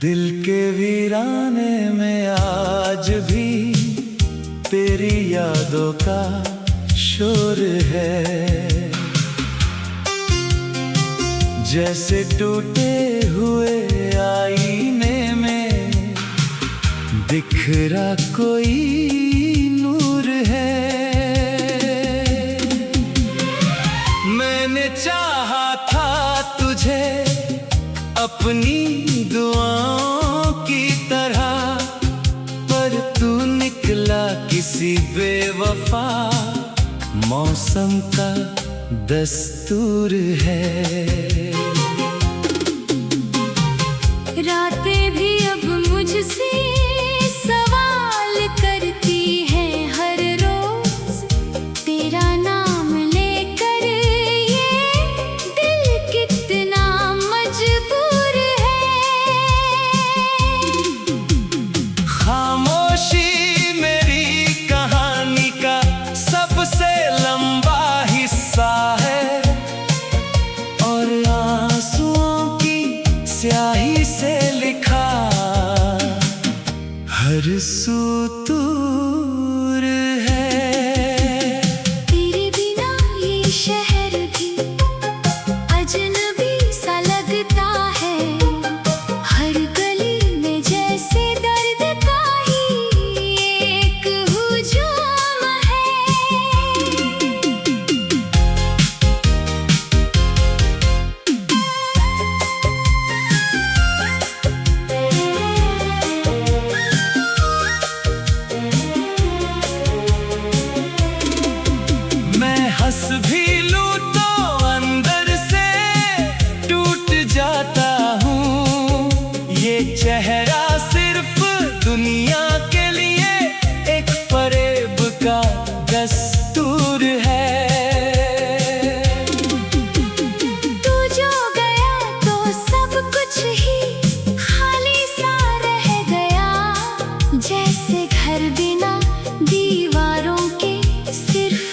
दिल के वीराने में आज भी तेरी यादों का शोर है। जैसे टूटे हुए आईने में बिखरा कोई नूर है। मैंने चाहा था तुझे अपनी दुआओं की तरह, पर तू निकला किसी बेवफा। मौसम का दस्तूर है। रातें भी अब मुझसे सवाल करती हैं हर रोज, तेरा नाम लेकर ये दिल कितना मजबूर है। खामोशी मेरी कहानी का सबसे लंबा हिस्सा है, और आंसुओं की स्याही से लिखा हर सुतूर है। तेरे बिना ये शहर भी अजनबी सा लगता है। हर गली में जैसे दर्द का ही एक हुजूम है। मैं हंस भी लूं तो अंदर से टूट जाता हूँ। ये चेहरा सिर्फ दुनिया के लिए एक फरेब का दस्तूर है। तू जो गया तो सब कुछ ही खाली सा रह गया। जैसे घर बिना दीवारों के सिर्फ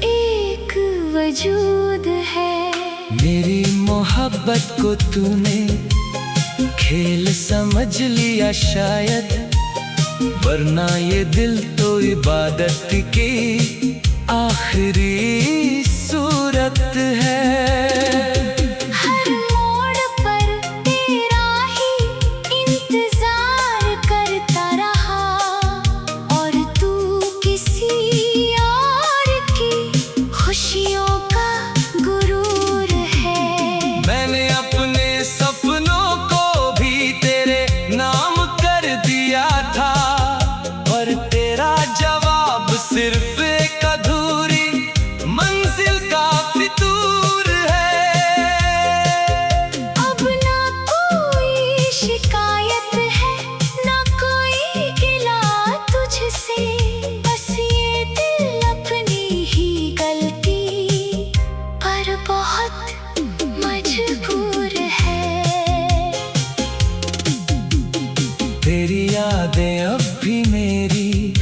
एक वजूद है। मेरी मोहब्बत को तूने खेल समझ लिया शायद, वरना ये दिल तो इबादत की आखिरी सूरत है। हर मोड़ पर तेरा ही इंतजार करता रहा, और तू किसी और की खुशियों का गुरूर है। मैंने अपने सपनों को भी तेरे नाम कर दिया था, पर तेरा जवाब सिर्फ एक अधूरी मंजिल का फितूर है। अब ना कोई शिकायत है, ना कोई गिला तुझसे। बस ये दिल अपनी ही गलती पर बहुत मजबूर है। तेरी यादें अब भी मेरी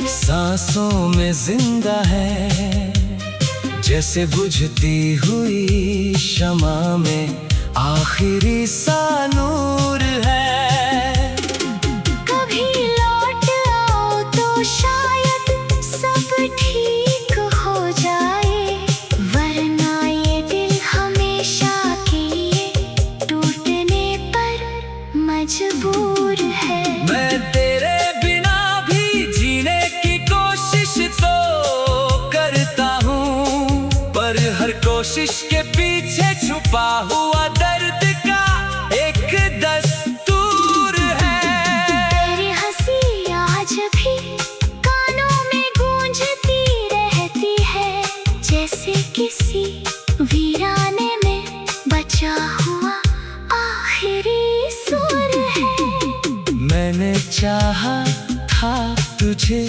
सांसों में जिंदा है। जैसे बुझती हुई शमा में आखिरी सा नूर है। कभी लौट आओ तो शायद सब ठीक हो जाए, वरना ये दिल हमेशा के लिए टूटने पर मजबूर है। मैं तेरे बिना भी जीने की कोशिश तो करता हूँ, पर हर कोशिश के पीछे छुपा हुआ दर्द का एक दस्तूर है। तेरी हंसी आज भी कानों में गूंजती रहती है, जैसे किसी वीराने में बचा हुआ आखिरी सुर है। मैंने चाहा था तुझे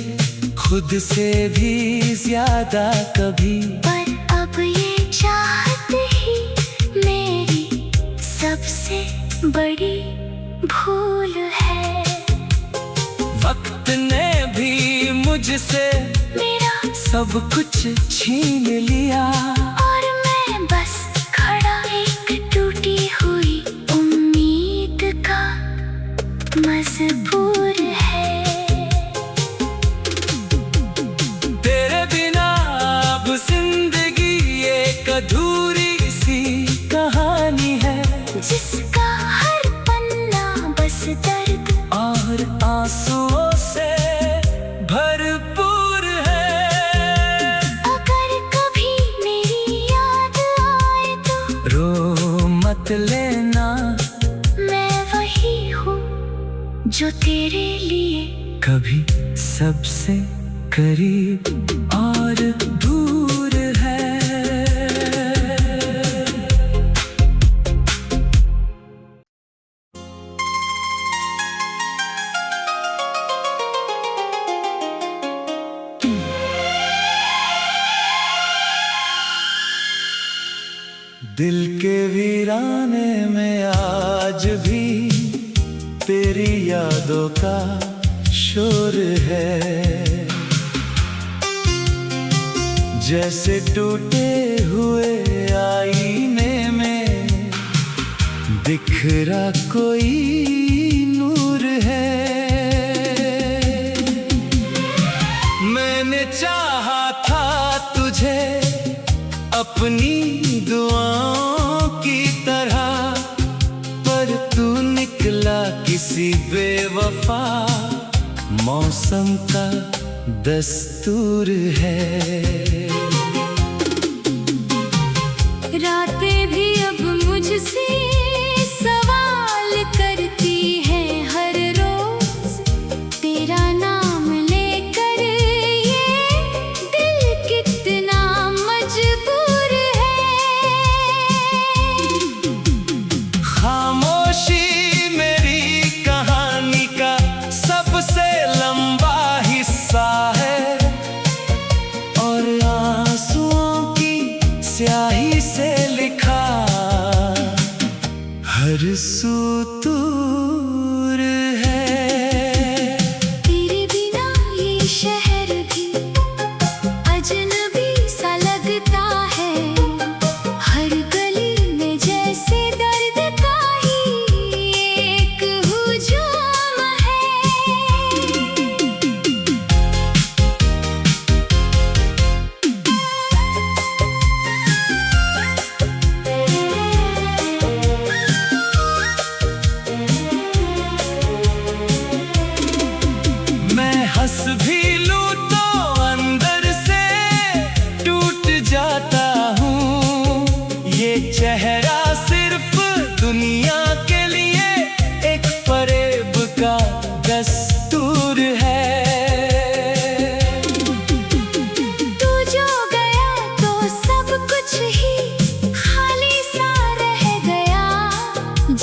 खुद से भी ज्यादा कभी, पर अब ये चाहत ही मेरी सबसे बड़ी भूल है। वक्त ने भी मुझसे मेरा सब कुछ छीन लिया, और मैं बस खड़ा एक टूटी हुई उम्मीद का वक्त लेना। मैं वही हूँ जो तेरे लिए कभी सबसे करीब और दूर है। दिल के वीराने में आज भी तेरी यादों का शोर है। जैसे टूटे हुए आईने में दिखरा कोई नूर है। मैंने चाहा था तुझे अपनी दुआओं की तरह, पर तू निकला किसी बेवफा। मौसम का दस्तूर है। रातें भी अब मुझसे सवाल करती हैं हर रोज, तेरा नाम लेकर ये दिल कितना मजबूर है। खामोशी मेरी कहानी का सबसे लंबा हिस्सा है, और आंसुओं की स्याही से लिखा हर सुतूर है। तेरे बिना ये शहर भी अजनबी सा लगता है। हर गली में जैसे दर्द का ही एक हुजूम है। मैं हंस भी लूं तो अंदर से टूट जाता हूँ। ये चेहरा सिर्फ दुनिया के लिए एक फरेब का दस्तूर है। तू जो गया तो सब कुछ ही खाली सा रह गया।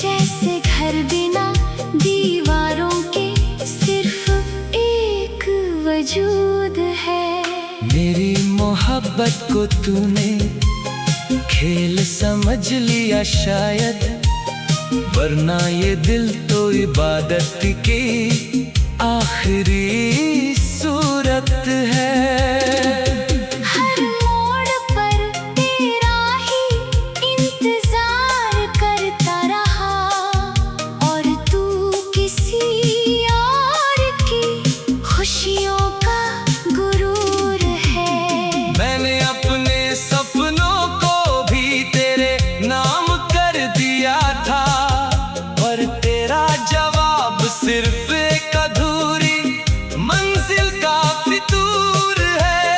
जैसे घर बिना दीवारों के सिर्फ एक वजूद है। मेरी मोहब्बत को तूने खेल समझ लिया शायद, वरना ये दिल तो इबादत की आखिरी सूरत है। हर मोड़ पर तेरा ही इंतजार करता रहा, और तू किसी और की खुशियों का गुरूर है। मैंने अपने सपनों को भी तेरे नाम कर दिया था, पर तेरा जवाब सिर्फ एक अधूरी मंजिल का फितूर है।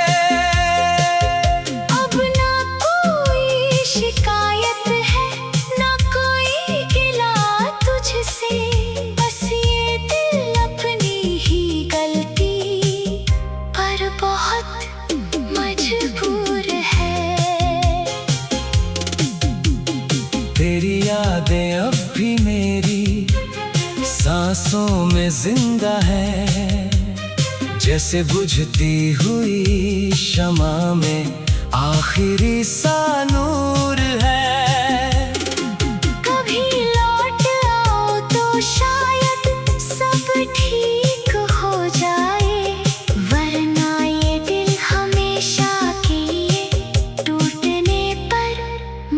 अब ना कोई शिकायत है, ना कोई गिला तुझसे। बस ये दिल अपनी ही गलती पर बहुत मजबूर है। तेरी यादें अब भी मेरी सांसों में जिंदा है। जैसे बुझती हुई शमा में आखिरी सा नूर है। कभी लौट आओ तो शायद सब ठीक हो जाए, वरना ये दिल हमेशा के लिए टूटने पर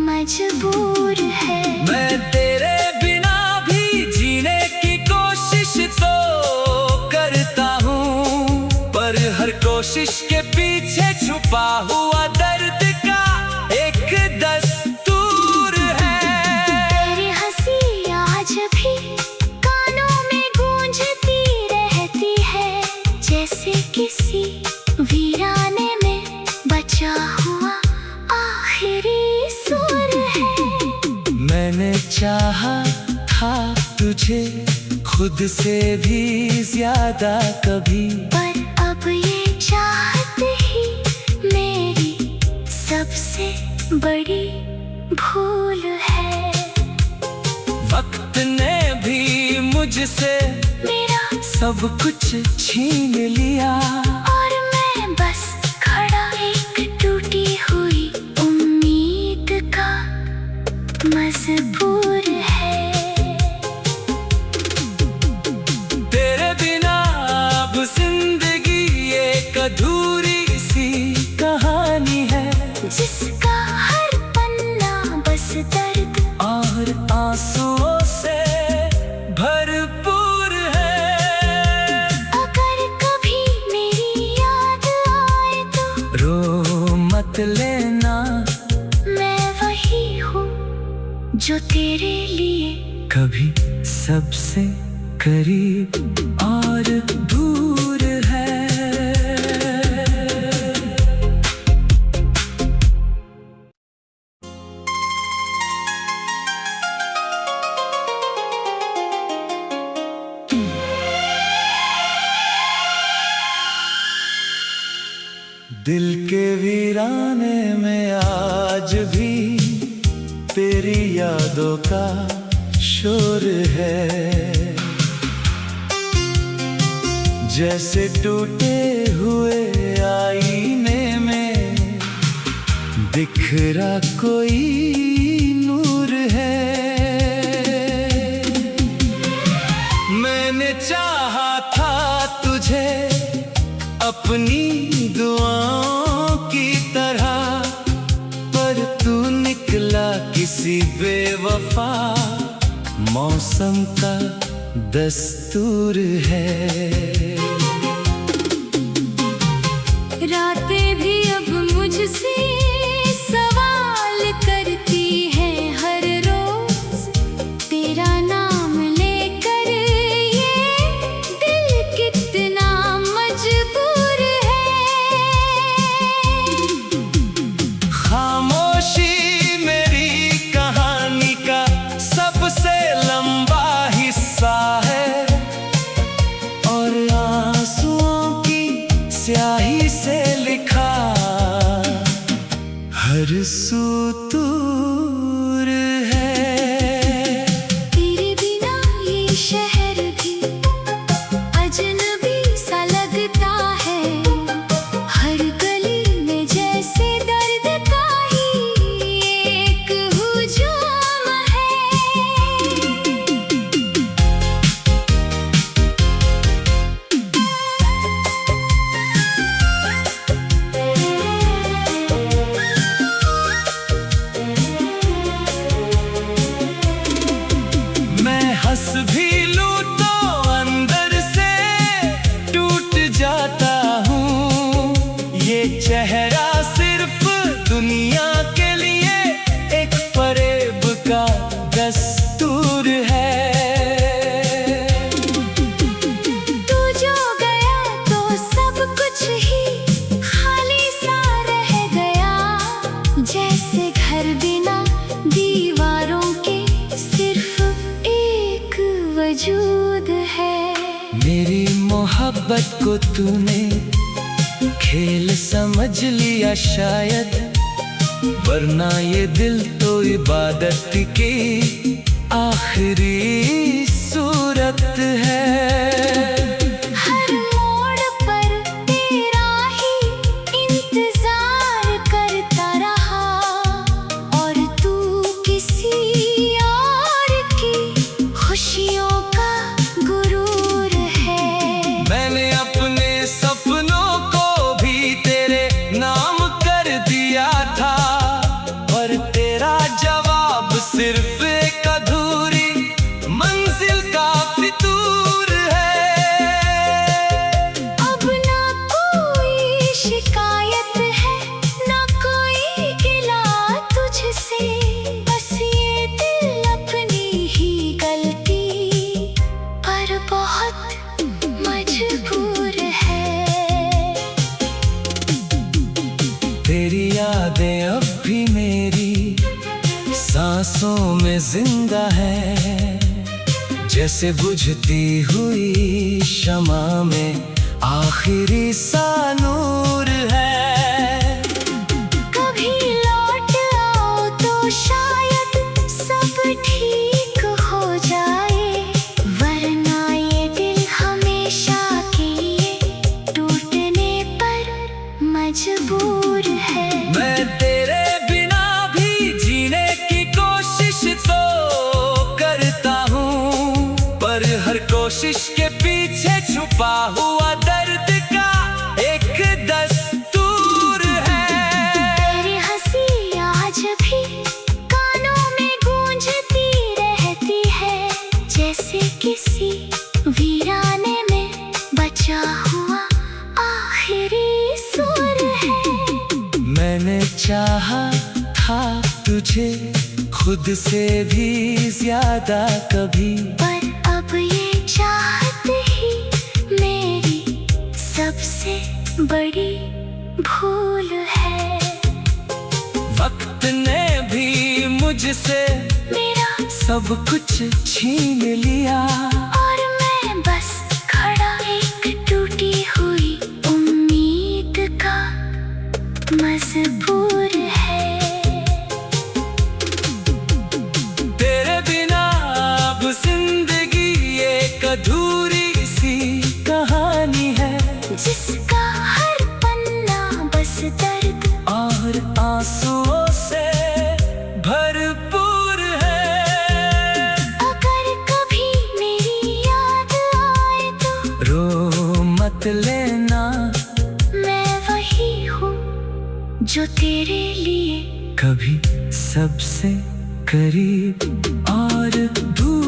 मजबूर है। मैं तेरे बिना भी जीने की कोशिश तो करता हूँ, पर हर कोशिश के पीछे छुपा हुआ दर्द का एक दस्तूर है। तेरी हंसी आज भी कानों में गूंजती रहती है, जैसे किसी वीराने में बचा हुआ आखिरी सुर है। मैंने चाहा था तुझे खुद से भी ज्यादा कभी, पर अब ये चाहत ही मेरी सबसे बड़ी भूल है। वक्त ने भी मुझसे मेरा सब कुछ छीन लिया, और मैं बस खड़ा एक टूटी हुई उम्मीद का मजबूर है। तेरे बिना अब जिंदगी एक अधूरी सी कहानी है, जिसका हर पन्ना बस दर्द और आंसुओं से भरपूर है। अगर कभी मेरी याद आए तो रो मत लेना, मैं वही हूँ जो तेरे लिए कभी सबसे करीब और दूर है। दिल के वीराने में आज भी तेरी यादों का शोर है, जैसे टूटे हुए आईने में दिखरा कोई नूर है। मैंने चाहा था तुझे अपनी दुआओं की तरह, पर तू निकला किसी बेवफा मौसम का दस्तूर है। रातें भी अब मुझसे सवाल करती हैं हर रोज, तेरा नाम लेकर ये दिल कितना मजबूर है। खामोशी मेरी कहानी का सबसे लंबा हिस्सा है, और आंसुओं की स्याही से लिखा हर सुतूर है। तेरे बिना ये शहर भी अजनबी सा लगता है, हर गली में जैसे दर्द का ही एक हुजूम है। मैं हंस भी लूं तो अंदर से टूट जाता हूँ, ये चेहरा सिर्फ दुनिया के लिए एक फरेब का दस्तूर है। तू जो गया तो सब कुछ ही खाली सा रह गया, जैसे घर बिना दीवारों के सिर्फ एक वजूद है। मेरी मोहब्बत को तूने खेल समझ लिया शायद, वरना ये दिल तो इबादत की आखिरी सूरत है। हर मोड़ पर तेरा ही इंतजार करता रहा, और तू किसी और की खुशियों का गुरूर है। मैंने अपने सपनों को भी तेरे नाम कर दिया था, पर तेरा जवाब सिर्फ एक अधूरी मंजिल का फितूर है। अब ना कोई शिकायत है, ना कोई गिला तुझसे, बस ये दिल अपनी ही गलती पर बहुत मजबूर है। तेरी यादें अब भी मेरी सांस सांसों में जिंदा है, जैसे बुझती हुई शमा में आखिरी सा नूर है। कभी लौट आओ तो शायद सब ठीक हो जाए, वरना ये दिल हमेशा के लिए टूटने पर मजबूर है। मैं तेरे बिना भी जीने की कोशिश तो करता हूँ, पर हर कोशिश के पीछे छुपा हुआ दर्द का एक दस्तूर है। तेरी हंसी आज भी कानों में गूंजती रहती है, जैसे किसी वीराने में बचा हुआ आखिरी सुर है। मैंने चाहा था तुझे खुद से भी ज्यादा कभी, पर अब ये चाहत ही मेरी सबसे बड़ी भूल है। वक्त ने भी मुझसे मेरा सब कुछ छीन लिया, और मैं बस खड़ा एक टूटी हुई उम्मीद का मजबूर है। तेरे बिना अब जिंदगी एक अधूरी सी कहानी है, जिसका हर पन्ना बस दर्द और आंसुओं से भरपूर है। अगर कभी मेरी याद आए तो रो मत लेना, मैं वही हूँ जो तेरे लिए कभी सबसे करीब और दूर